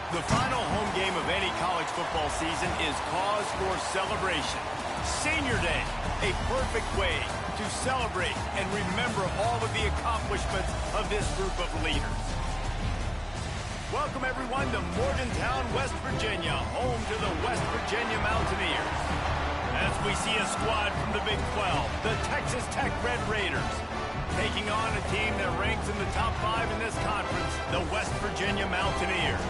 The final home game of any college football season is cause for celebration. Senior Day, a perfect way to celebrate and remember all of the accomplishments of this group of leaders. Welcome, everyone, to Morgantown, West Virginia, home to the West Virginia Mountaineers. As we see a squad from the Big 12, the Texas Tech Red Raiders, taking on a team that ranks in the top 5 in this conference, the West Virginia Mountaineers.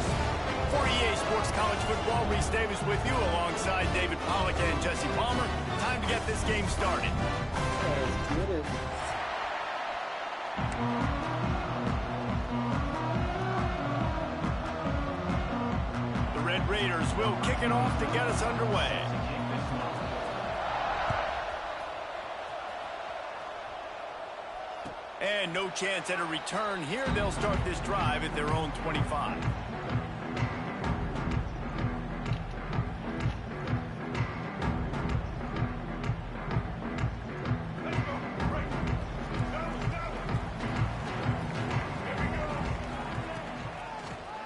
For EA Sports College Football, Reese Davis with you alongside David Pollack and Jesse Palmer. Time to get this game started. Let's get it. The Red Raiders will kick it off to get us underway. And no chance at a return here. They'll start this drive at their own 25.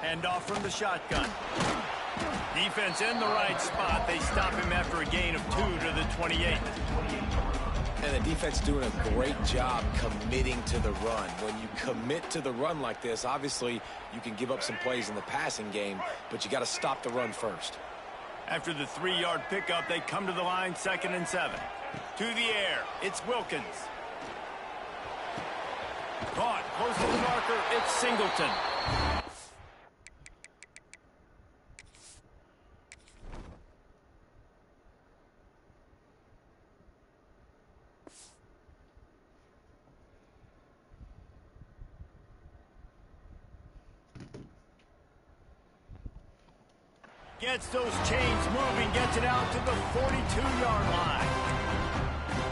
Hand off from the shotgun. Defense in the right spot. They stop him after a gain of 2 to the 28. And the defense doing a great job committing to the run. When you commit to the run like this, obviously you can give up some plays in the passing game, but you got to stop the run first. After the 3-yard pickup, they come to the line, 2nd and 7. To the air, it's Wilkins. Caught, close to the marker, it's Singleton. Gets those chains moving, gets it out to the 42-yard line.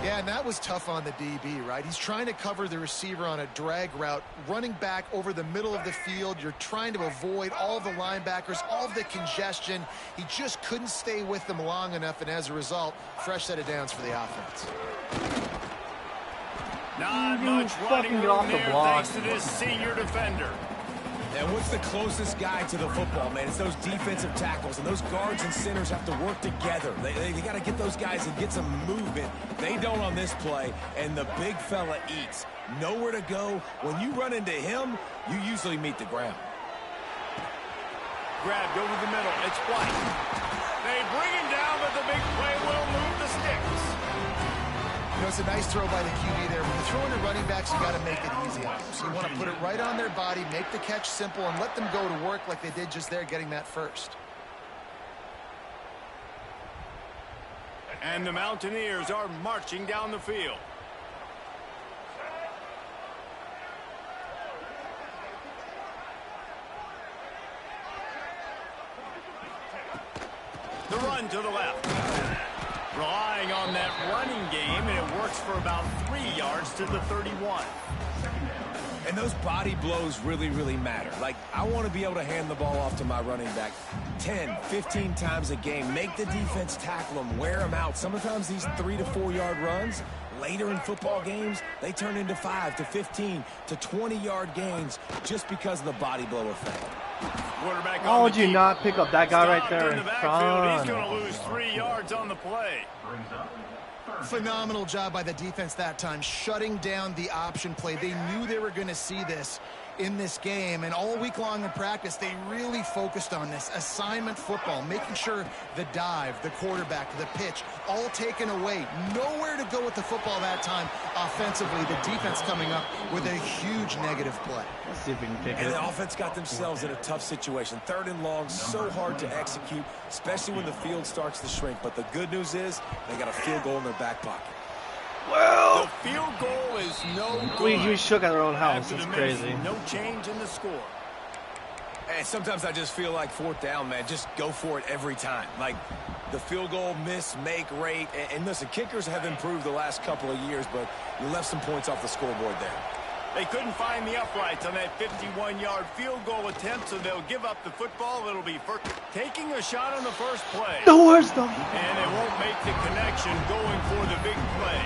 Yeah, and that was tough on the DB, right? He's trying to cover the receiver on a drag route, running back over the middle of the field. You're trying to avoid all the linebackers, all of the congestion. He just couldn't stay with them long enough, and as a result, fresh set of downs for the offense. Not much running room there thanks to this senior defender. And what's the closest guy to the football, man? It's those defensive tackles, and those guards and centers have to work together. They got to get those guys and get some movement. They don't on this play, and the big fella eats. Nowhere to go. When you run into him, you usually meet the ground. Grabbed over the middle. It's White. They bring him down, but the big play will move the sticks. You know, it's a nice throw by the QB there. When you're throwing to running backs, you got to make it easy on them. So you want to put it right on their body, make the catch simple, and let them go to work like they did just there, getting that first. And the Mountaineers are marching down the field. The run to the left. Relying on that running game, and it works for about 3 yards to the 31. And those body blows really, really matter. Like, I want to be able to hand the ball off to my running back 10, 15 times a game. Make the defense tackle them, wear them out. Sometimes these 3 to 4 yard runs, later in football games, they turn into 5 to 15 to 20-yard gains just because of the body blow effect. How would you not pick up that guy right there in front? He's going to lose 3 yards on the play. Phenomenal job by the defense that time, shutting down the option play. They knew they were going to see this in this game, and all week long in practice, they really focused on this assignment football, making sure the dive, the quarterback, the pitch, all taken away. Nowhere to go with the football that time offensively. The defense coming up with a huge negative play. Let's see if we can pick it. And the offense got themselves in a tough situation. 3rd and long, so hard to execute, especially when the field starts to shrink. But the good news is they got a field goal in their back pocket. Well, the field goal is no good. We shook at our own house. It's crazy. No change in the score. And sometimes I just feel like 4th down, man, just go for it every time. Like the field goal miss, make rate. And listen, kickers have improved the last couple of years, but you left some points off the scoreboard there. They couldn't find the uprights on that 51-yard field goal attempt, so they'll give up the football. It'll be first. Taking a shot on the first play. The worst though. And they won't make the connection going for the big play.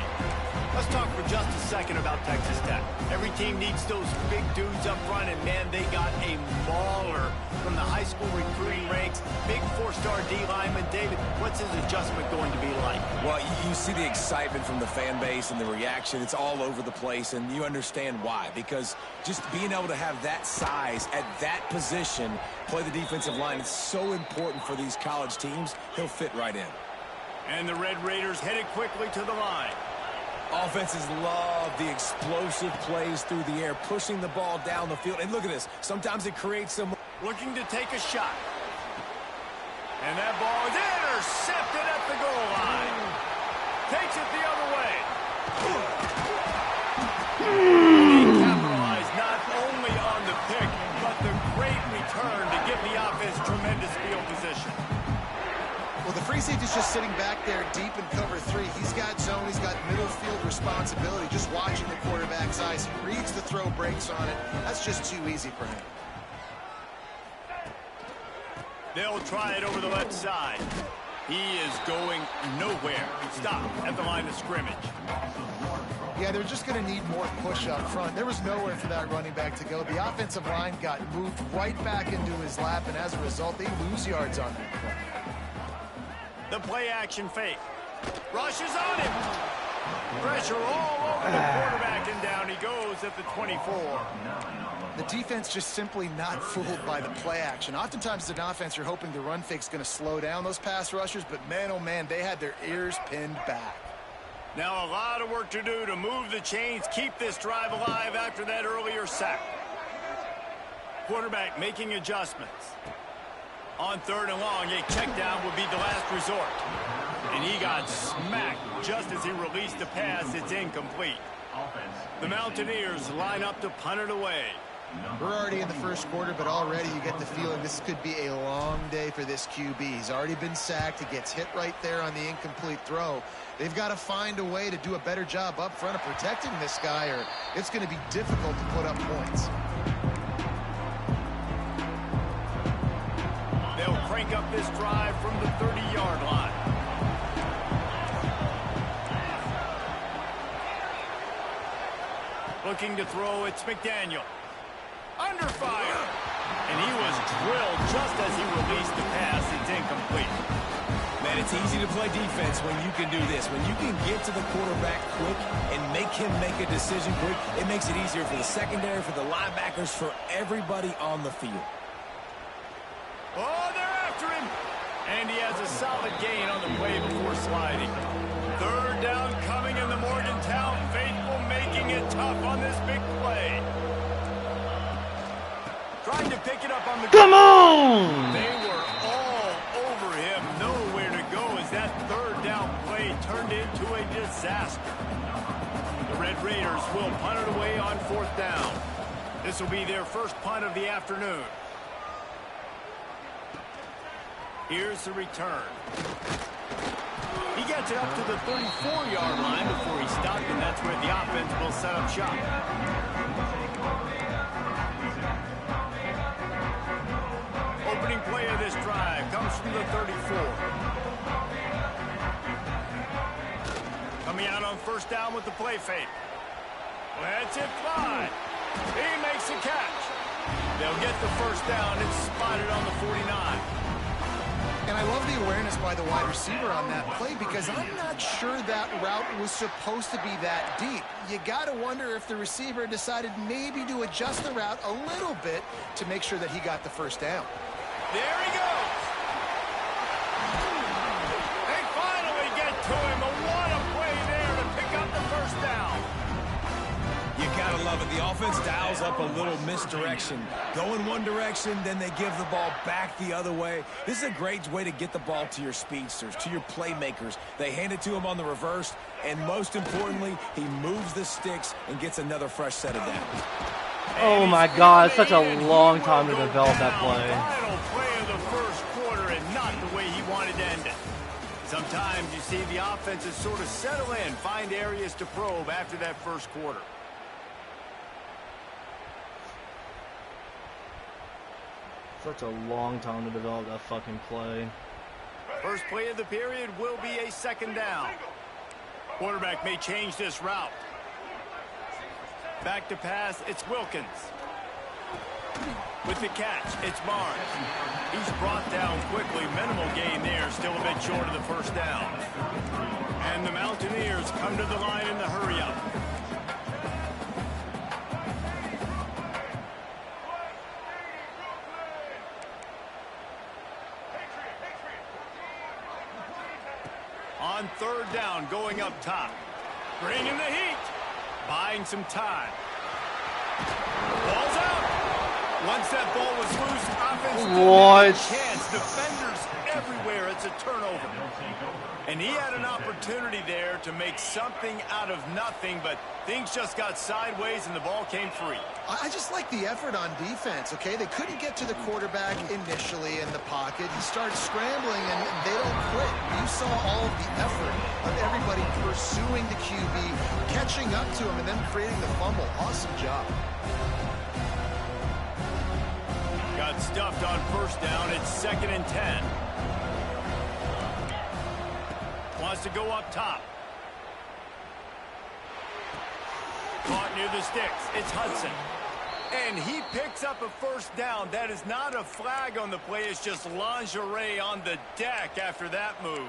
Let's talk for just a second about Texas Tech. Every team needs those big dudes up front, and man, they got a mauler from the high school recruiting ranks. Big four-star D lineman. David, what's his adjustment going to be like? Well, you see the excitement from the fan base and the reaction. It's all over the place, and you understand why. Because just being able to have that size at that position, play the defensive line, is so important for these college teams. He'll fit right in. And the Red Raiders headed quickly to the line. Offenses love the explosive plays through the air, pushing the ball down the field. And look at this. Sometimes it creates some... Looking to take a shot. And that ball is intercepted at the goal line. Takes it the other way. They capitalize not only on the pick, but the great return to give the offense tremendous field position. Well, the free safety's just sitting back there deep in cover 3. He's got zone. He's got middle field responsibility. Just watching the quarterback's eyes. He reads the throw, breaks on it. That's just too easy for him. They'll try it over the left side. He is going nowhere. Stop at the line of scrimmage. Yeah, they're just going to need more push up front. There was nowhere for that running back to go. The offensive line got moved right back into his lap, and as a result, they lose yards on that play. The play action fake. Rushes on him. Pressure all over the quarterback, and down he goes at the 24. The defense just simply not fooled by the play action. Oftentimes, as an offense, you're hoping the run fake's going to slow down those pass rushers, but man, oh man, they had their ears pinned back. Now a lot of work to do to move the chains, keep this drive alive after that earlier sack. Quarterback making adjustments. On 3rd and long, a check down would be the last resort. And he got smacked just as he released the pass. It's incomplete. The Mountaineers line up to punt it away. We're already in the first quarter, but already you get the feeling this could be a long day for this QB. He's already been sacked. He gets hit right there on the incomplete throw. They've got to find a way to do a better job up front of protecting this guy, or it's going to be difficult to put up points. They'll crank up this drive from the 30-yard line. Looking to throw, it's McDaniel. Under fire. And he was drilled just as he released the pass. It's incomplete. Man, it's easy to play defense when you can do this. When you can get to the quarterback quick and make him make a decision quick, it makes it easier for the secondary, for the linebackers, for everybody on the field. Oh, they're after him. And he has a solid gain on the play before sliding. 3rd down coming in the Morgantown faithful, making it tough on this big play. Trying to pick it up on the... Come on! They were all over him. Nowhere to go as that 3rd down play turned into a disaster. The Red Raiders will punt it away on 4th down. This will be their first punt of the afternoon. Here's the return. He gets it up to the 34-yard line before he stopped, and that's where the offense will set up shop. Opening play of this drive comes from the 34. Coming out on 1st down with the play fake. Let's it fly. He makes the catch. They'll get the 1st down. It's spotted on the 49. And I love the awareness by the wide receiver on that play, because I'm not sure that route was supposed to be that deep. You got to wonder if the receiver decided maybe to adjust the route a little bit to make sure that he got the 1st down. There he goes. They finally get to him. What a play there to pick up the 1st down. You gotta love it. The offense dials up a little misdirection. Go in one direction, then they give the ball back the other way. This is a great way to get the ball to your speedsters, to your playmakers. They hand it to him on the reverse, and most importantly, he moves the sticks and gets another fresh set of downs. Oh my God, it's such a long time to develop that play. Final play of the first quarter, and not the way he wanted to end it. Sometimes you see the offenses sort of settle in, find areas to probe after that first quarter. Such a long time to develop that fucking play. First play of the period will be a 2nd down. Quarterback may change this route. Back to pass, it's Wilkins. With the catch, it's Barnes. He's brought down quickly. Minimal gain there, still a bit short of the first down. And the Mountaineers come to the line in the hurry-up. On third down, going up top. Bringing the heat. Buying some time. Ball's out. Once that ball was loose, offense didn't have a chance. Defenders everywhere. It's a turnover. And he had an opportunity there to make something out of nothing, but things just got sideways and the ball came free. I just like the effort on defense, okay? They couldn't get to the quarterback initially in the pocket. He starts scrambling, and they don't quit. You saw all of the effort of everybody pursuing the QB, catching up to him, and then creating the fumble. Awesome job. Got stuffed on first down. It's 2nd and 10. Wants to go up top. Caught near the sticks. It's Hudson. And he picks up a first down. That is not a flag on the play. It's just lingerie on the deck after that move.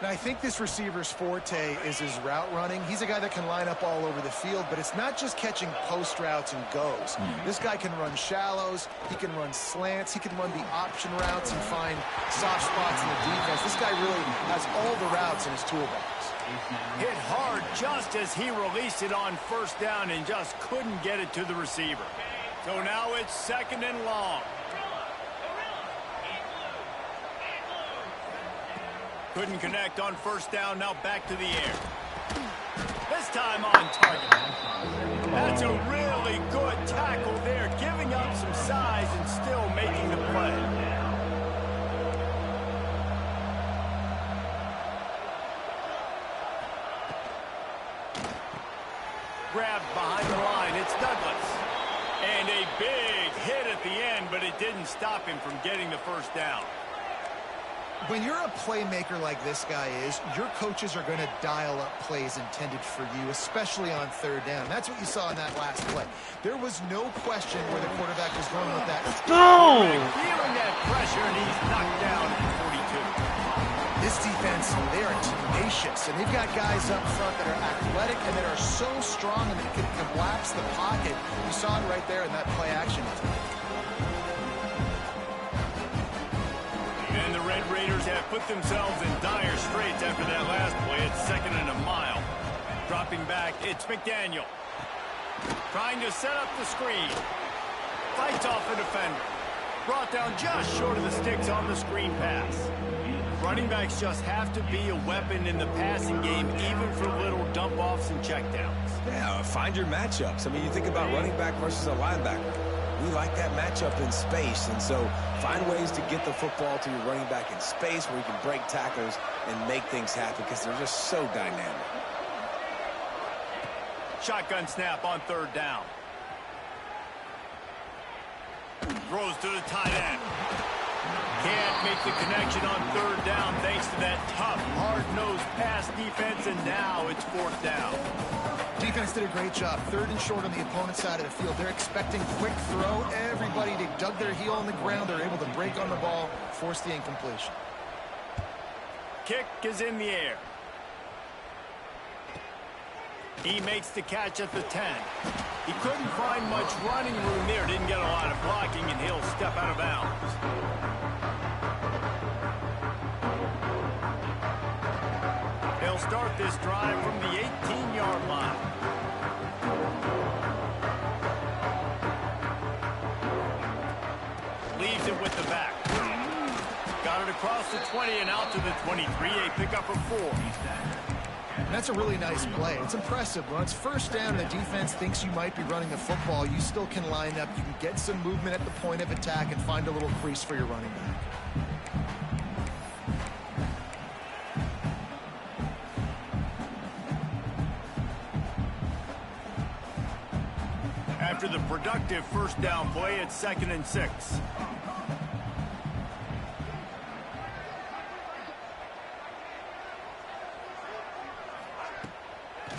Now, I think this receiver's forte is his route running. He's a guy that can line up all over the field, but it's not just catching post routes and goes. This guy can run shallows. He can run slants. He can run the option routes and find soft spots in the defense. This guy really has all the routes in his toolbox. Hit hard just as he released it on first down and just couldn't get it to the receiver. So now it's 2nd and long. Couldn't connect on first down, now back to the air. This time on target. That's a really good tackle there, giving up some size and still making the play. Grabbed behind the line, it's Douglas. And a big hit at the end, but it didn't stop him from getting the first down. When you're a playmaker like this guy is, your coaches are going to dial up plays intended for you, especially on third down. That's what you saw in that last play. There was no question where the quarterback was going with that. Let's go! Feeling that pressure, and he's knocked down at 42. This defense, they are tenacious, and they've got guys up front that are athletic and that are so strong and that can collapse the pocket. You saw it right there in that play action. And the Red Raiders have put themselves in dire straits after that last play. It's 2nd and a mile. Dropping back, it's McDaniel. Trying to set up the screen. Fights off a defender. Brought down just short of the sticks on the screen pass. Running backs just have to be a weapon in the passing game, even for little dump-offs and checkdowns. Yeah, find your matchups. I mean, you think about running back versus a linebacker. We like that matchup in space, and so find ways to get the football to your running back in space where you can break tackles and make things happen because they're just so dynamic. Shotgun snap on third down. Throws to the tight end. Can't make the connection on third down thanks to that tough, hard-nosed pass defense, and now it's 4th down. Defense did a great job. 3rd and short on the opponent's side of the field. They're expecting quick throw. Everybody, they dug their heel on the ground. They're able to break on the ball, force the incompletion. Kick is in the air. He makes the catch at the 10. He couldn't find much running room there. Didn't get a lot of blocking, and he'll step out of bounds. They'll start this drive from the 18-yard line. Leaves it with the back. Got it across the 20 and out to the 23. A pickup of 4. That's a really nice play. It's impressive. When it's first down and the defense thinks you might be running the football, you still can line up. You can get some movement at the point of attack and find a little crease for your running back. After the productive first down play, it's 2nd and 6.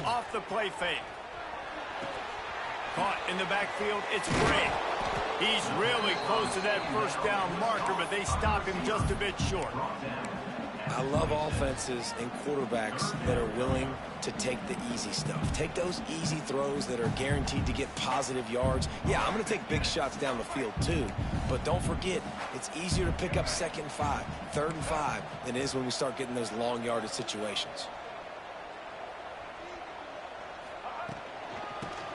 Off the play fake. Caught in the backfield. It's Gray. He's really close to that first down marker, but they stop him just a bit short. I love offenses and quarterbacks that are willing to take the easy stuff. Take those easy throws that are guaranteed to get positive yards. Yeah, I'm going to take big shots down the field too, but don't forget, it's easier to pick up 2nd and 5, 3rd and 5 than it is when we start getting those long yardage situations.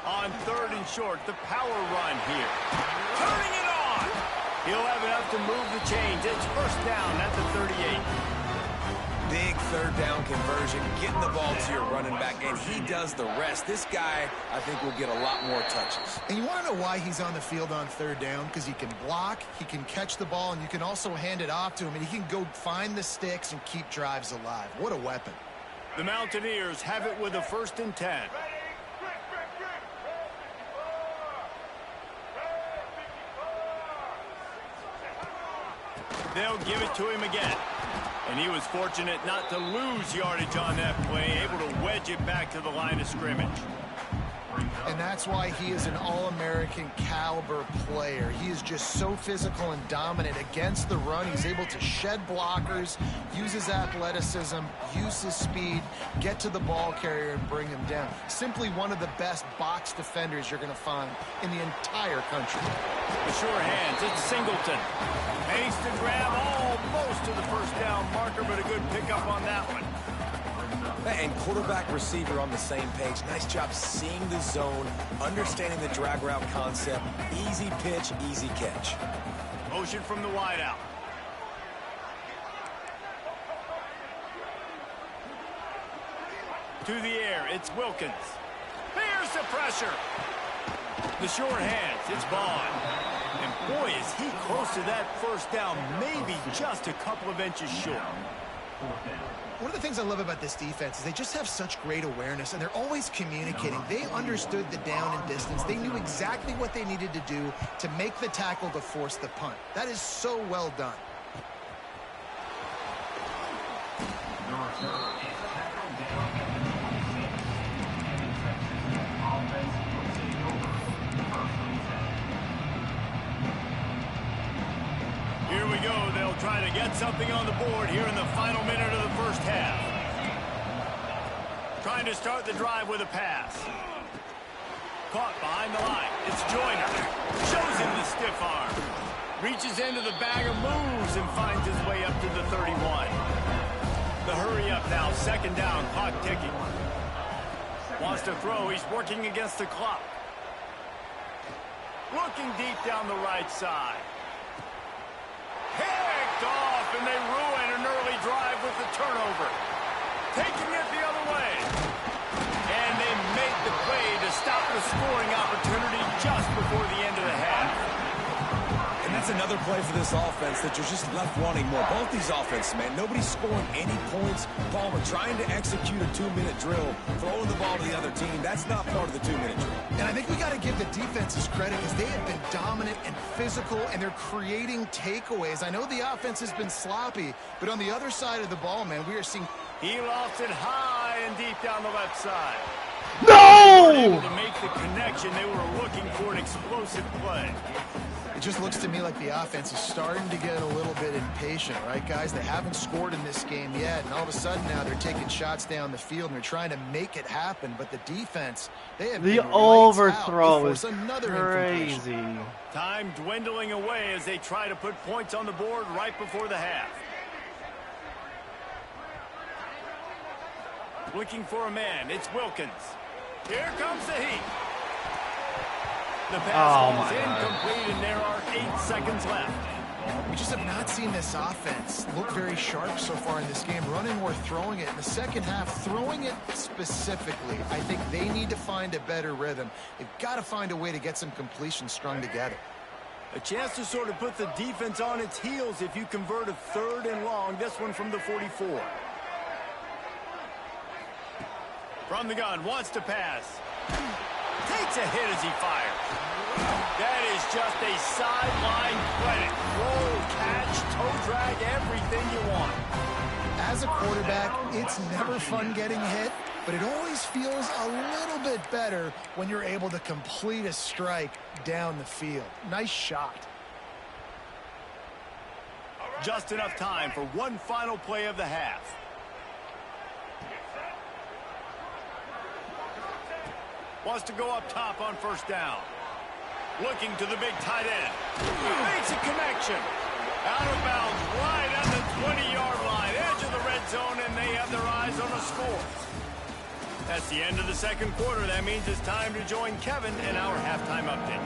On 3rd and short, the power run here. Turning it on! He'll have enough to move the chains. It's first down at the 38. Big 3rd down conversion, getting the ball to your running back, and he does the rest. This guy, I think, will get a lot more touches. And you want to know why he's on the field on 3rd down? Because he can block, he can catch the ball, and you can also hand it off to him, and he can go find the sticks and keep drives alive. What a weapon. The Mountaineers have it with a 1st and 10. They'll give it to him again. And he was fortunate not to lose yardage on that play, able to wedge it back to the line of scrimmage. And that's why he is an All-American caliber player. He is just so physical and dominant against the run. He's able to shed blockers, use his athleticism, use his speed, get to the ball carrier and bring him down. Simply one of the best box defenders you're going to find in the entire country. The sure hands, it's Singleton. Aims to grab almost to the first down marker, but a good pickup on that one. And quarterback receiver on the same page. Nice job seeing the zone, understanding the drag route concept. Easy pitch, easy catch. Motion from the wideout. To the air, it's Wilkins. Here's the pressure. The short hands, it's Vaughn. And boy, is he close to that first down, maybe just a couple of inches short. One of the things I love about this defense is they just have such great awareness, and they're always communicating. They understood the down and distance. They knew exactly what they needed to do to make the tackle to force the punt. That is so well done. Here we go. They'll try to get something on the board here in the final minute of the first half. Trying to start the drive with a pass. Caught behind the line. It's Joyner. Shows him the stiff arm. Reaches into the bag of moves and finds his way up to the 31. The hurry up now. 2nd down. Clock ticking. Wants to throw. He's working against the clock. Looking deep down the right side. Picked off, and they ruin an early drive with the turnover. Taking it the other way. And they make the play to stop the scoring opportunity just before the end of the half. And that's another play for this offense that you're just left wanting more. Both these offenses, man, nobody's scoring any points. Palmer trying to execute a 2-minute drill, throwing the ball to the other team. That's not part of the 2-minute drill. And I think we got to give the defenses credit because they have been dominant and physical, and they're creating takeaways. I know the offense has been sloppy, but on the other side of the ball, man, we are seeing... He lost it high and deep down the left side. No! Able to make the connection. They were looking for an explosive play. It just looks to me like the offense is starting to get a little bit impatient, right, guys? They haven't scored in this game yet, and all of a sudden now they're taking shots down the field and they're trying to make it happen. But the defense, they have the overthrow is crazy. Time dwindling away as they try to put points on the board right before the half. Looking for a man. It's Wilkins. Here comes the heat. The pass is incomplete, and there are 8 seconds left. We just have not seen this offense look very sharp so far in this game, running or throwing it. In the second half, throwing it specifically, I think they need to find a better rhythm. They've got to find a way to get some completions strung together. A chance to sort of put the defense on its heels if you convert a 3rd and long, this one from the 44. From the gun, wants to pass. Takes a hit as he fires. That is just a sideline credit. Roll, catch, toe drag, everything you want. As a quarterback, it's never fun getting hit, but it always feels a little bit better when you're able to complete a strike down the field. Nice shot. Just enough time for one final play of the half. Wants to go up top on first down. Looking to the big tight end. Makes a connection. Out of bounds, right on the 20-yard line. Edge of the red zone, and they have their eyes on a score. That's the end of the second quarter. That means it's time to join Kevin in our halftime update.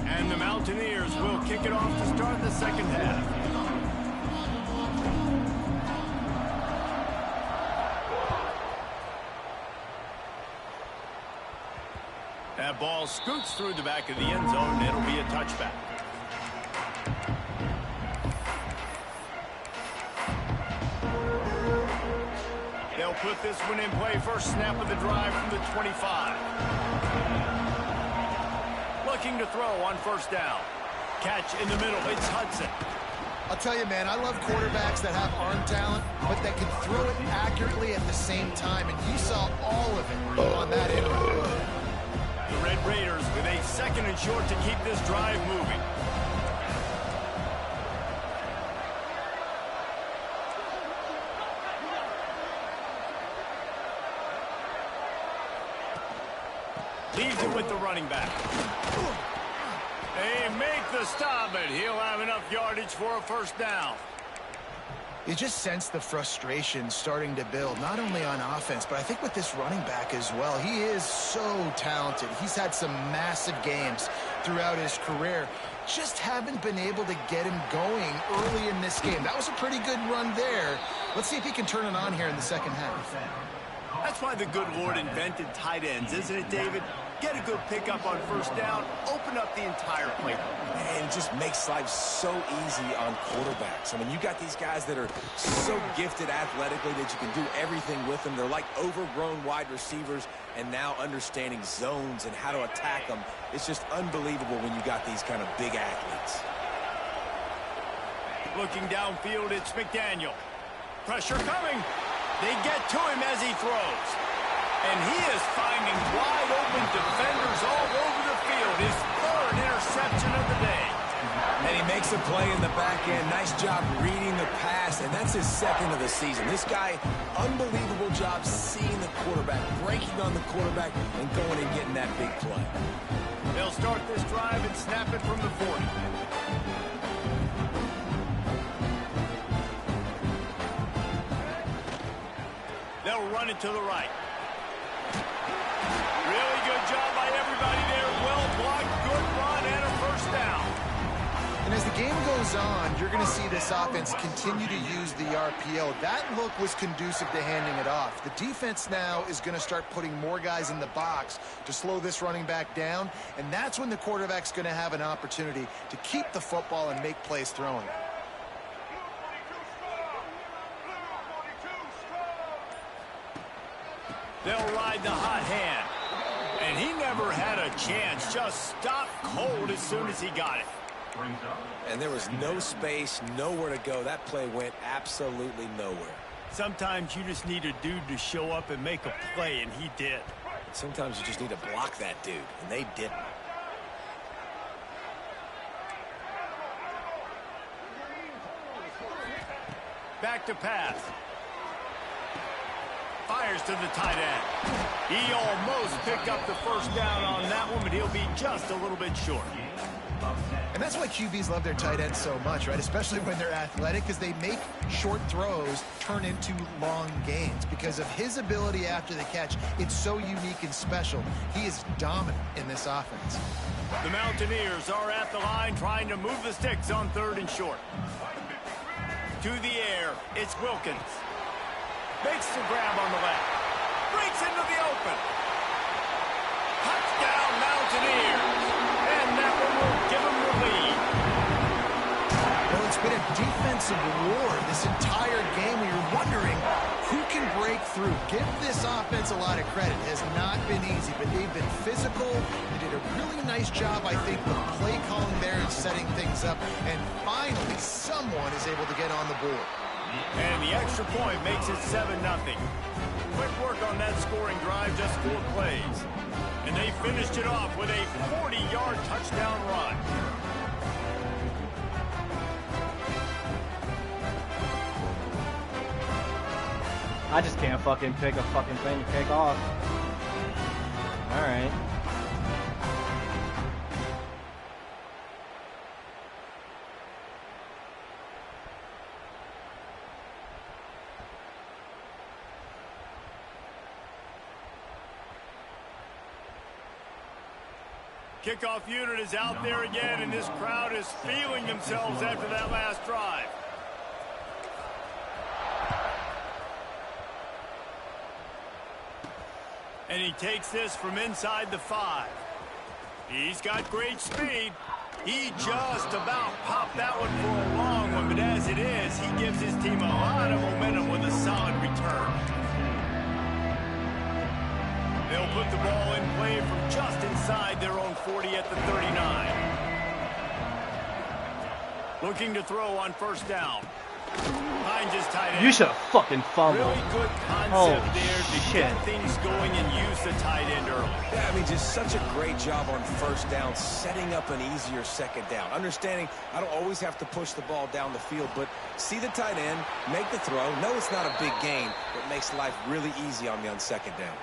And the Mountaineers will kick it off to start the second half. That ball scoots through the back of the end zone, and it'll be a touchback. They'll put this one in play. First snap of the drive from the 25. Looking to throw on first down. Catch in the middle. It's Hudson. I'll tell you, man, I love quarterbacks that have arm talent, but that can throw it accurately at the same time, and you saw all of it on that interview. The Red Raiders with a second and short to keep this drive moving. Leaves it with the running back. They make the stop, but he'll have enough yardage for a first down. You just sense the frustration starting to build, not only on offense, but I think with this running back as well. He is so talented. He's had some massive games throughout his career. Just haven't been able to get him going early in this game. That was a pretty good run there. Let's see if he can turn it on here in the second half. That's why the good Lord invented tight ends, isn't it, David? Get a good pickup on first down, open up the entire play. And it just makes life so easy on quarterbacks. I mean, you got these guys that are so gifted athletically that you can do everything with them. They're like overgrown wide receivers, and now understanding zones and how to attack them. It's just unbelievable when you got these kind of big athletes. Looking downfield, it's McDaniel. Pressure coming. They get to him as he throws. And he is finding wide open defenders all over the field. His third interception of the day. And he makes a play in the back end. Nice job reading the pass, and that's his second of the season. This guy, unbelievable job seeing the quarterback, breaking on the quarterback, and going and getting that big play. They'll start this drive and snap it from the 40. They'll run it to the right. Really good job by everybody there. Well blocked, good run, and a first down. And as the game goes on, you're going to see this offense continue to use the RPO. That look was conducive to handing it off. The defense now is going to start putting more guys in the box to slow this running back down, and that's when the quarterback's going to have an opportunity to keep the football and make plays throwing it. They'll ride the hot hand. And he never had a chance. Just stopped cold as soon as he got it. And there was no space, nowhere to go. That play went absolutely nowhere. Sometimes you just need a dude to show up and make a play, and he did. Sometimes you just need to block that dude, and they didn't. Back to pass. Fires to the tight end. He almost picked up the first down on that one, but he'll be just a little bit short. And that's why QBs love their tight ends so much, right? Especially when they're athletic, because they make short throws turn into long gains. Because of his ability after the catch, it's so unique and special. He is dominant in this offense. The Mountaineers are at the line trying to move the sticks on third and short. To the air, it's Wilkins. Makes the grab on the left. Breaks into the open. Touchdown, Mountaineers. And that one will give them the lead. Well, it's been a defensive war this entire game. You're wondering who can and break through. Give this offense a lot of credit. It has not been easy, but they've been physical. They did a really nice job, I think, with play calling there and setting things up. And finally, someone is able to get on the board. And the extra point makes it 7-0. Quick work on that scoring drive, just 4 plays. And they finished it off with a 40-yard touchdown run. I just can't fucking pick a fucking thing to kick off. Alright. Kickoff unit is out there again, and this crowd is feeling themselves after that last drive. And he takes this from inside the 5. He's got great speed. He just about popped that one for a long one, but as it is, he gives his team a lot of momentum with a solid return. They'll put the ball in play from just inside their own 40 at the 39. Looking to throw on first down. Finds his tight end. You should have fucking fumbled. Really good concept there to get things going and use the tight end early. Yeah, I mean, just such a great job on first down, setting up an easier second down. Understanding I don't always have to push the ball down the field, but see the tight end, make the throw. No, it's not a big gain, but makes life really easy on me on second down.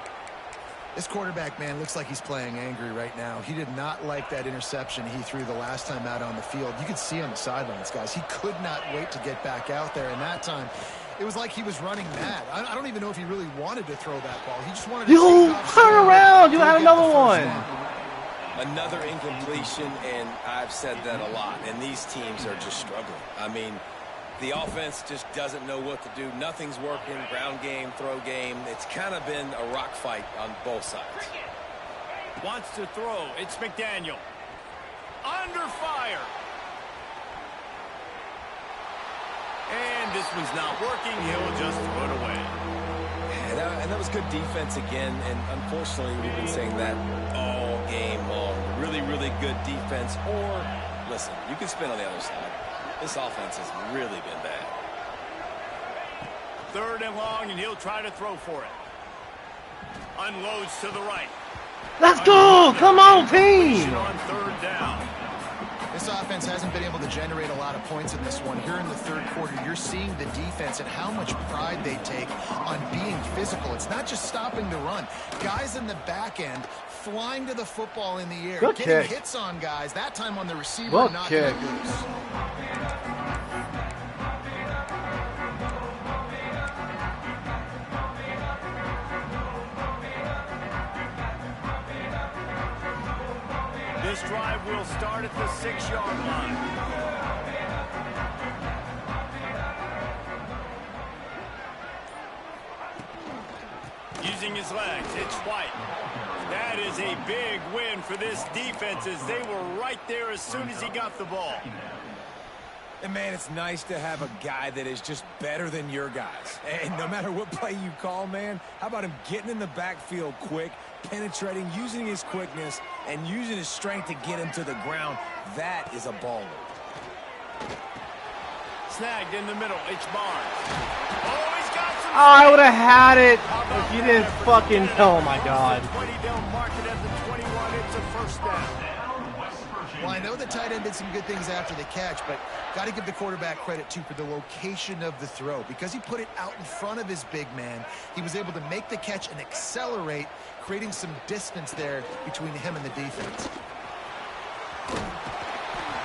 This quarterback, man, looks like he's playing angry right now. He did not like that interception he threw the last time out on the field. You could see on the sidelines, guys. He could not wait to get back out there. And that time, it was like he was running mad. I don't even know if he really wanted to throw that ball. He just wanted to turn around. You had another one. Another incompletion, and I've said that a lot. And these teams are just struggling. I mean, the offense just doesn't know what to do. Nothing's working. Ground game, throw game. It's kind of been a rock fight on both sides. Wants to throw. It's McDaniel. Under fire. And this one's not working. He'll just throw it away. And that was good defense again. And unfortunately, we've been saying that all game long. Really, really good defense. Or, listen, you can spin on the other side. This offense has really been bad. 3rd and long, and he'll try to throw for it. Unloads to the right. Let's go! Come on, team! On 3rd down. This offense hasn't been able to generate a lot of points in this one. Here in the 3rd quarter, you're seeing the defense and how much pride they take on being physical. It's not just stopping the run. Guys in the back end flying to the football in the air. Good getting kick. hits on guys, that time on the receiver. Good not kick. loose. This drive will start at the 6-yard line. Using his legs, it's White. That is a big win for this defense as they were right there as soon as he got the ball. And, man, it's nice to have a guy that is just better than your guys. And no matter what play you call, man, how about him getting in the backfield quick, penetrating, using his quickness, and using his strength to get him to the ground. That is a baller. Snagged in the middle. It's Barnes. Oh, he's got some... I would have had it if you didn't fucking... Oh, my God. 20, they'll mark it at the 21. It's a first down. Well, I know the tight end did some good things after the catch, but got to give the quarterback credit, too, for the location of the throw. Because he put it out in front of his big man, he was able to make the catch and accelerate, creating some distance there between him and the defense.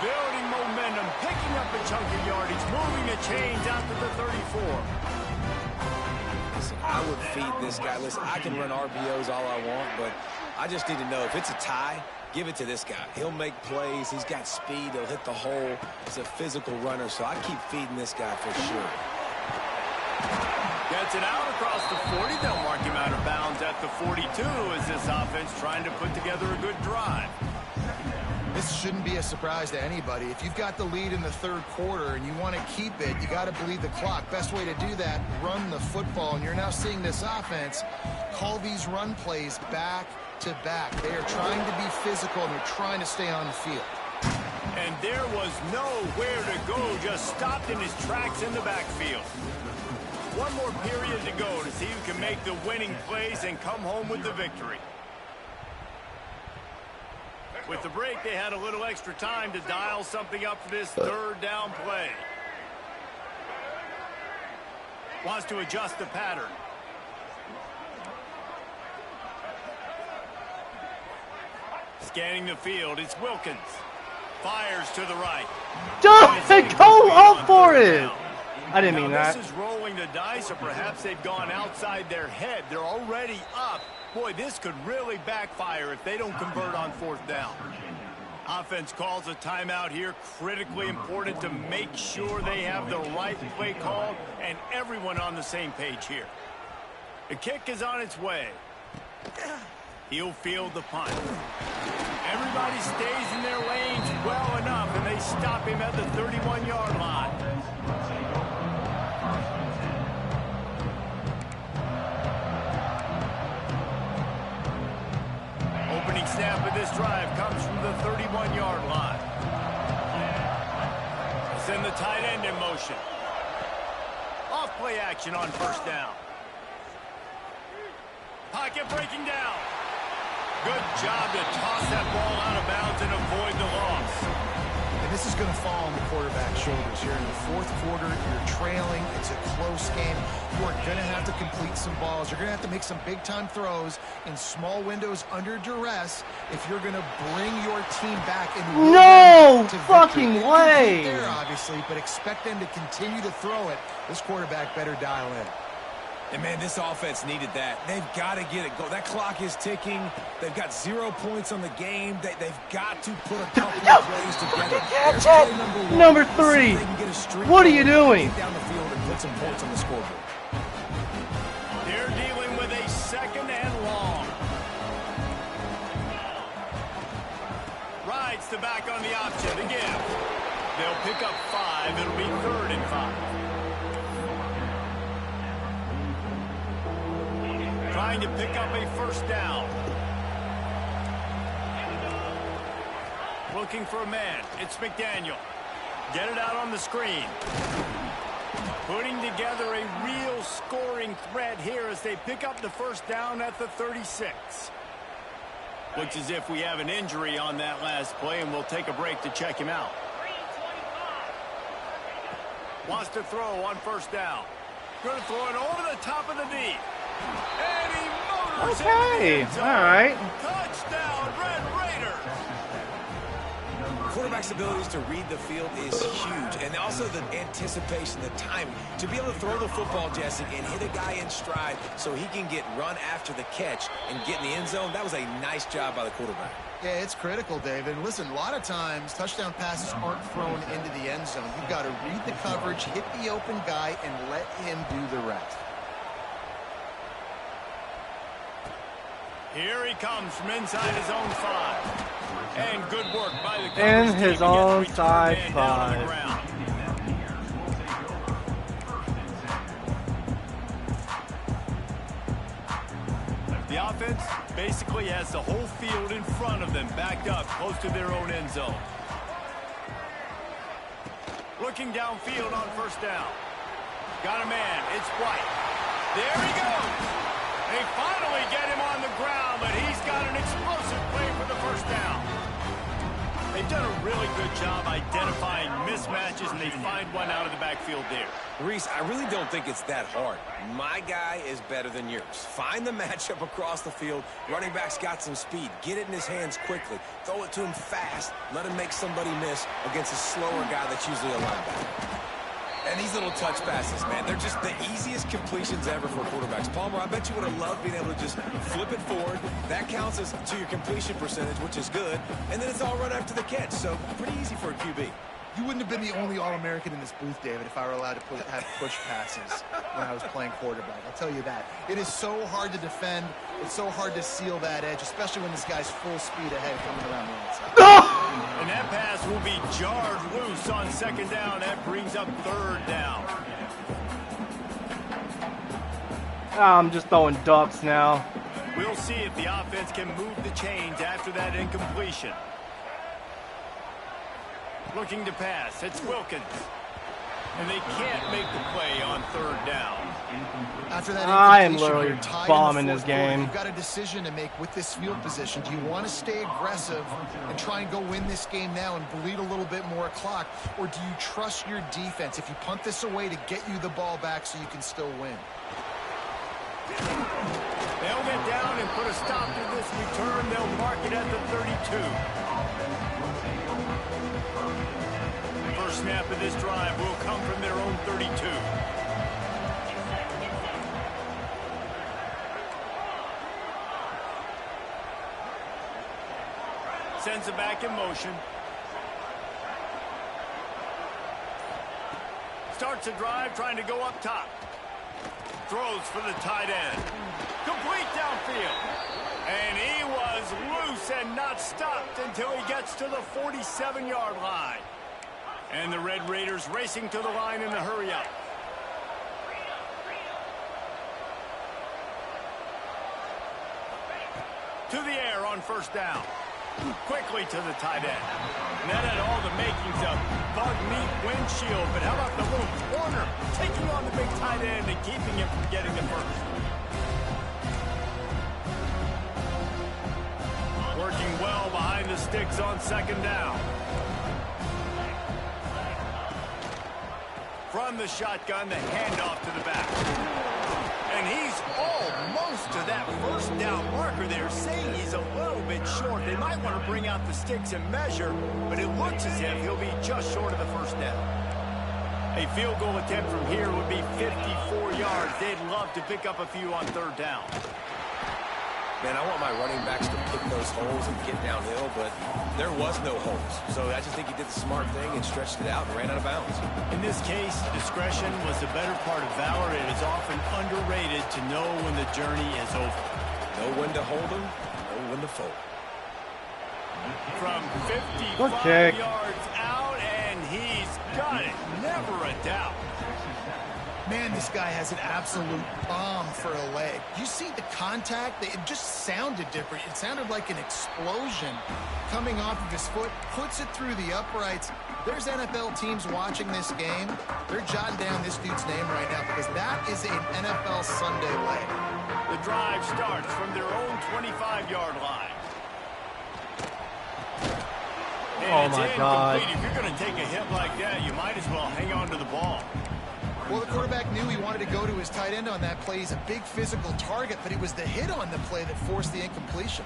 Building momentum, picking up a chunk of yardage, moving the chains out to the 34. Listen, I would feed this guy. Listen, I can run RPOs all I want, but I just need to know if it's a tie, give it to this guy. He'll make plays. He's got speed. He'll hit the hole. He's a physical runner, so I keep feeding this guy for sure. Gets it out across the 40. They'll mark him out of bounds at the 42 as this offense trying to put together a good drive. This this shouldn't be a surprise to anybody. If you've got the lead in the third quarter and you want to keep it, you got to bleed the clock. Best way to do that, run the football. And you're now seeing this offense call these run plays back to back. They are trying to be physical, and they're trying to stay on the field. And there was nowhere to go, just stopped in his tracks in the backfield. One more period to go to see who can make the winning plays and come home with the victory. With the break, they had a little extra time to dial something up for this third down play. Wants to adjust the pattern. Scanning the field, it's Wilkins. Fires to the right. Don't go up for it. I didn't mean that. This is rolling the dice, or perhaps they've gone outside their head. They're already up. Boy, this could really backfire if they don't convert on fourth down. Offense calls a timeout here. Critically important to make sure they have the right play called and everyone on the same page here. The kick is on its way. He'll field the punt. Everybody stays in their lanes well enough, and they stop him at the 31-yard line. Opening snap of this drive comes from the 31-yard line. Send the tight end in motion. Off play action on first down. Pocket breaking down. Good job to toss that ball out of bounds and avoid the loss. And this is going to fall on the quarterback's shoulders here in the fourth quarter. You're trailing. It's a close game. You are going to have to complete some balls. You're going to have to make some big-time throws in small windows under duress if you're going to bring your team back. No fucking way. There, obviously, but expect them to continue to throw it. This quarterback better dial in. And, man, this offense needed that. They've got to get it going. That clock is ticking. They've got 0 points on the game. They've got to put a couple of plays together. Number 3. What are you doing? Down the field and put some points on the scoreboard. They're dealing with a second and long. Rides the back on the option to give. They'll pick up 5. It'll be 3rd and 5. Trying to pick up a first down. Looking for a man. It's McDaniel. Get it out on the screen. Putting together a real scoring threat here as they pick up the first down at the 36. Looks as if we have an injury on that last play, and we'll take a break to check him out. Wants to throw on first down. Going to throw it over the top of the deep. And he motors okay, all right. Touchdown, Red Raiders. Quarterback's abilities to read the field is huge, and also the anticipation, the timing. To be able to throw the football, Jesse, and hit a guy in stride so he can get run after the catch and get in the end zone, that was a nice job by the quarterback. Yeah, it's critical, David. Listen, a lot of times touchdown passes aren't thrown into the end zone. You've got to read the coverage, hit the open guy, and let him do the rest. Here he comes from inside his own 5. And good work by the coverage In team his to own get the side return man down on the 5. ground. The offense basically has the whole field in front of them, backed up close to their own end zone. Looking downfield on first down. Got a man. It's White. There he goes. They finally get him on the ground, but he's got an explosive play for the first down. They've done a really good job identifying mismatches, and they find one out of the backfield there. Reese, I really don't think it's that hard. My guy is better than yours. Find the matchup across the field. Running back's got some speed. Get it in his hands quickly. Throw it to him fast. Let him make somebody miss against a slower guy that's usually a linebacker. And these little touch passes, man, they're just the easiest completions ever for quarterbacks. Palmer, I bet you would have loved being able to just flip it forward. That counts as to your completion percentage, which is good. And then it's all run after the catch, so pretty easy for a QB. You wouldn't have been the only All-American in this booth, David, if I were allowed to have push passes when I was playing quarterback. I'll tell you that. It is so hard to defend. It's so hard to seal that edge, especially when this guy's full speed ahead coming around the outside. And that pass will be jarred loose on second down. That brings up third down. I'm just throwing ducks now. We'll see if the offense can move the chains after that incompletion. Looking to pass. It's Wilkins. And they can't make the play on third down. After that, I am literally bombing this game. You've got a decision to make with this field position. Do you want to stay aggressive and try and go win this game now and bleed a little bit more clock? Or do you trust your defense if you punt this away to get you the ball back so you can still win? They'll get down and put a stop to this return. They'll mark it at the 32. First snap of this drive will come from their own 32. Sends it back in motion. Starts a drive trying to go up top. Throws for the tight end. Complete downfield. And he was loose and not stopped until he gets to the 47-yard line. And the Red Raiders racing to the line in a hurry-up. To the air on first down. Quickly to the tight end. And that had all the makings of bug meat windshield. But how about the little corner taking on the big tight end and keeping him from getting the first? Working well behind the sticks on second down. From the shotgun, the handoff to the back. And he's almost to that first down marker there, saying he's a little bit short. They might want to bring out the sticks and measure, but it looks as if he'll be just short of the first down. A field goal attempt from here would be 54 yards. They'd love to pick up a few on third down. Man, I want my running backs to pick those holes and get downhill, but there was no holes. So I just think he did the smart thing and stretched it out and ran out of bounds. In this case, discretion was the better part of valor. It is often underrated to know when the journey is over. Know when to hold them, know when to fold. From 55 yards out, and he's got it. Never a doubt. Man, this guy has an absolute bomb for a leg. You see the contact? It just sounded different. It sounded like an explosion coming off of his foot. Puts it through the uprights. There's NFL teams watching this game. They're jotting down this dude's name right now because that is an NFL Sunday leg. The drive starts from their own 25-yard line. And oh, my God. If you're going to take a hit like that, you might as well hang on to the ball. Well, the quarterback knew he wanted to go to his tight end on that play. He's a big physical target, but it was the hit on the play that forced the incompletion.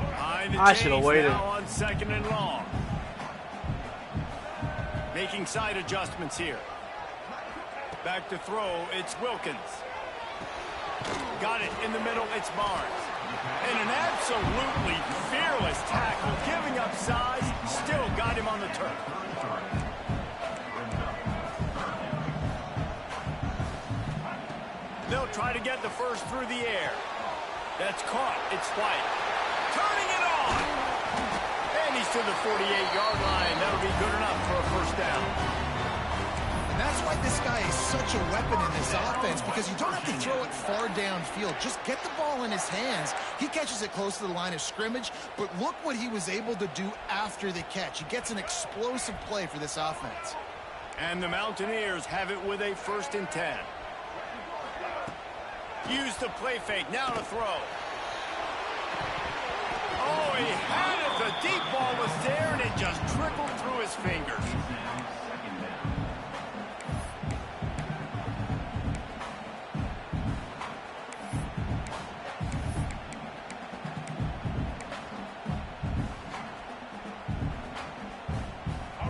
I should have waited. Now on second and long. Making side adjustments here. Back to throw, it's Wilkins. Got it in the middle, it's Barnes. And an absolutely fearless tackle, giving up size, still got him on the turf. They'll try to get the first through the air. That's caught. It's White. Turning it on. And he's to the 48-yard line. That'll be good enough for a first down. And that's why this guy is such a weapon in this offense, because you don't have to throw it far downfield. Just get the ball in his hands. He catches it close to the line of scrimmage, but look what he was able to do after the catch. He gets an explosive play for this offense. And the Mountaineers have it with a 1st and 10. Use the play fake, now to throw. Oh, he had it. The deep ball was there, and it just trickled through his fingers.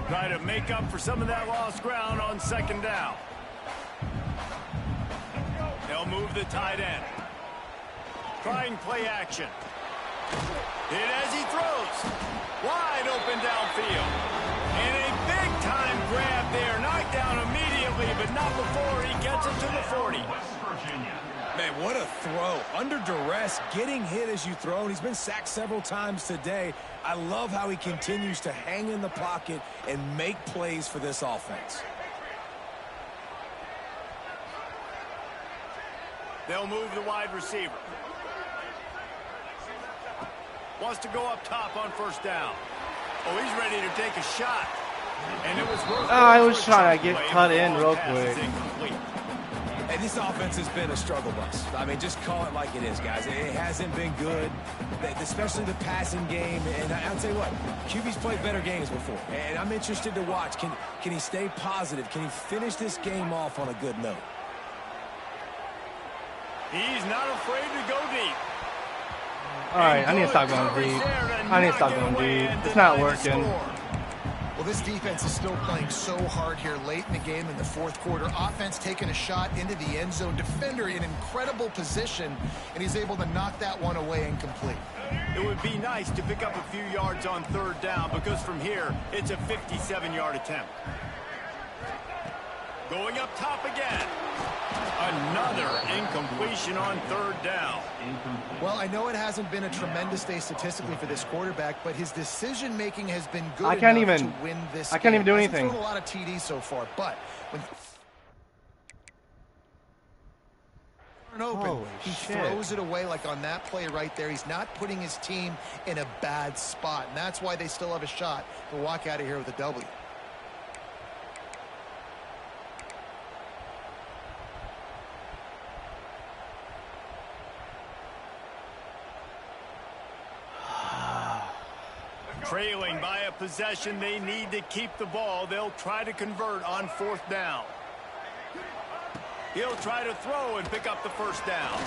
Try to make up for some of that lost ground on second down. They'll move the tight end. Trying play action. Hit as he throws. Wide open downfield. And a big-time grab there. Knocked down immediately, but not before he gets it to the 40. Man, what a throw. Under duress, getting hit as you throw. And he's been sacked several times today. I love how he continues to hang in the pocket and make plays for this offense. They'll move the wide receiver. Wants to go up top on first down. Oh, he's ready to take a shot. And it was worth it. I was trying to get cut in real quick. Hey, this offense has been a struggle bus. I mean, just call it like it is, guys. It hasn't been good, especially the passing game. And I'll tell you what, QB's played better games before. And I'm interested to watch. Can he stay positive? Can he finish this game off on a good note? He's not afraid to go deep. All right, I need to stop going deep. I need to stop going deep. It's not working. Well, this defense is still playing so hard here late in the game in the fourth quarter. Offense taking a shot into the end zone. Defender in incredible position, and he's able to knock that one away incomplete. It would be nice to pick up a few yards on third down because from here, it's a 57-yard attempt. Going up top again. Another incompletion on third down. Well, I know it hasn't been a tremendous day statistically for this quarterback, but his decision-making has been good enough to win this game. I can't even do anything. He's thrown a lot of TDs so far, but when open, he throws it away like on that play right there. He's not putting his team in a bad spot, and that's why they still have a shot to walk out of here with a W. Trailing by a possession, they need to keep the ball. They'll try to convert on fourth down. He'll try to throw and pick up the first down.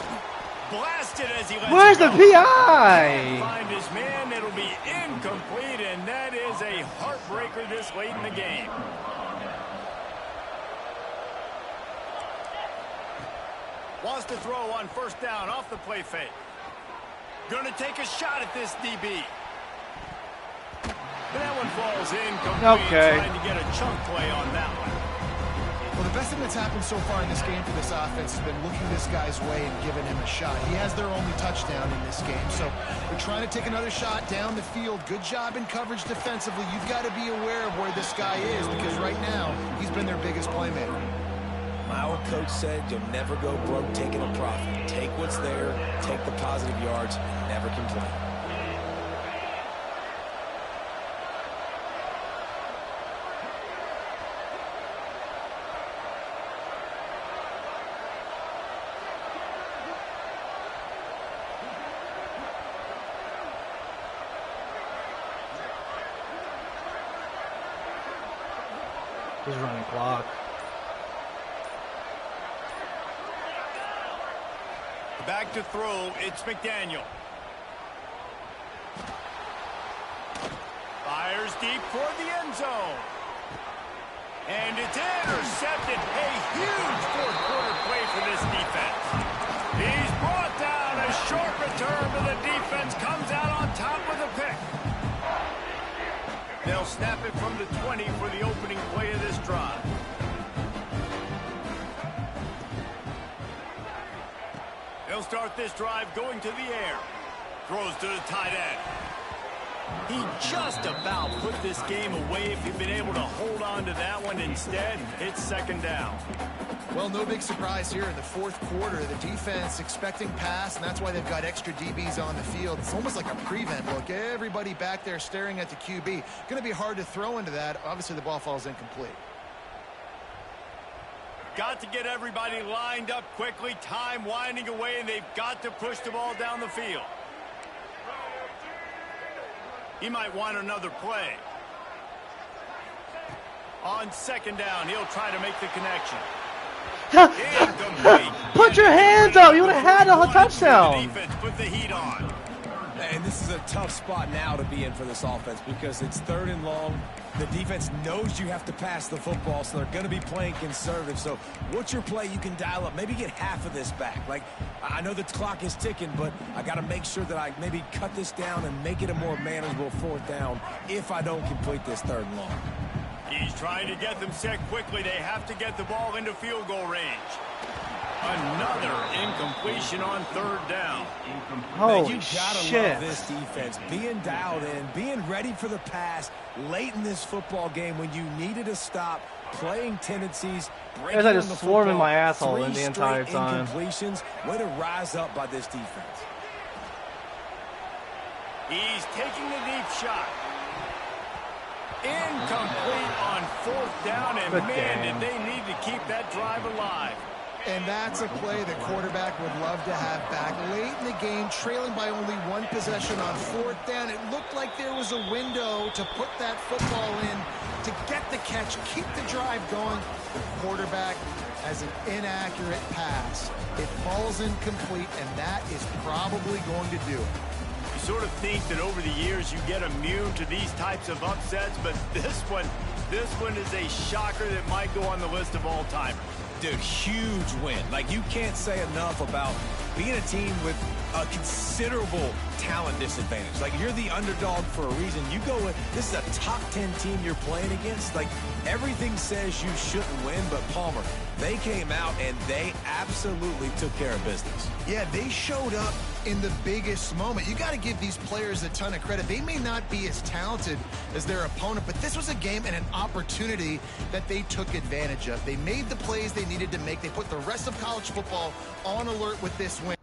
Blasted as he lets Where's the PI? Find his man. It'll be incomplete, and that is a heartbreaker this late in the game. Wants to throw on first down off the play fake. Going to take a shot at this DB. That one falls incomplete. Okay. Trying to get a chunk play on that one. Well, the best thing that's happened so far in this game for this offense has been looking this guy's way and giving him a shot. He has their only touchdown in this game, so they're trying to take another shot down the field. Good job in coverage defensively. You've got to be aware of where this guy is because right now he's been their biggest playmaker. My old coach said you'll never go broke taking a profit. Take what's there, take the positive yards, and never complain. He's running clock. Back to throw, it's McDaniel. Fires deep toward the end zone. And it's intercepted. A huge fourth quarter play for this defense. He's brought down. A short return, but the defense comes out on top with a pick. They'll snap it from the 20 for the opening play of this drive. They'll start this drive going to the air. Throws to the tight end. He just about put this game away if he'd been able to hold on to that one. Instead, it's second down. Well, no big surprise here in the fourth quarter. The defense expecting pass, and that's why they've got extra DBs on the field. It's almost like a prevent look. Everybody back there staring at the QB. Going to be hard to throw into that. Obviously, the ball falls incomplete. Got to get everybody lined up quickly. Time winding away, and they've got to push the ball down the field. He might want another play. On second down, he'll try to make the connection. Put your hands up. You would have had a touchdown. The defense put the heat on. And this is a tough spot now to be in for this offense because it's third and long. The defense knows you have to pass the football, so they're going to be playing conservative. So what's your play you can dial up? Maybe get half of this back. Like, I know the clock is ticking, but I got to make sure that I maybe cut this down and make it a more manageable fourth down if I don't complete this third and long. He's trying to get them set quickly. They have to get the ball into field goal range. Another incompletion on third down. Holy you gotta shit. love this defense. Being dialed in, being ready for the pass late in this football game when you needed a stop, playing tendencies, breaking As I on just the swarming football. my asshole in the 3 entire straight time. Incompletions. Way to rise up by this defense. He's taking a deep shot. Incomplete on fourth down, and Good man, game. did they need to keep that drive alive. And that's a play the quarterback would love to have back. Late in the game, trailing by only 1 possession on fourth down, it looked like there was a window to put that football in, to get the catch, keep the drive going. The quarterback has an inaccurate pass. It falls incomplete, and that is probably going to do it. You sort of think that over the years you get immune to these types of upsets, but this one is a shocker that might go on the list of all-timers. Dude, huge win. Like, you can't say enough about being a team with a considerable talent disadvantage. Like, you're the underdog for a reason. You go with, this is a top 10 team you're playing against. Like, everything says you shouldn't win, but Palmer, they came out and they absolutely took care of business. Yeah, they showed up in the biggest moment. You got to give these players a ton of credit. They may not be as talented as their opponent, but this was a game and an opportunity that they took advantage of. They made the plays they needed to make. They put the rest of college football on alert with this win.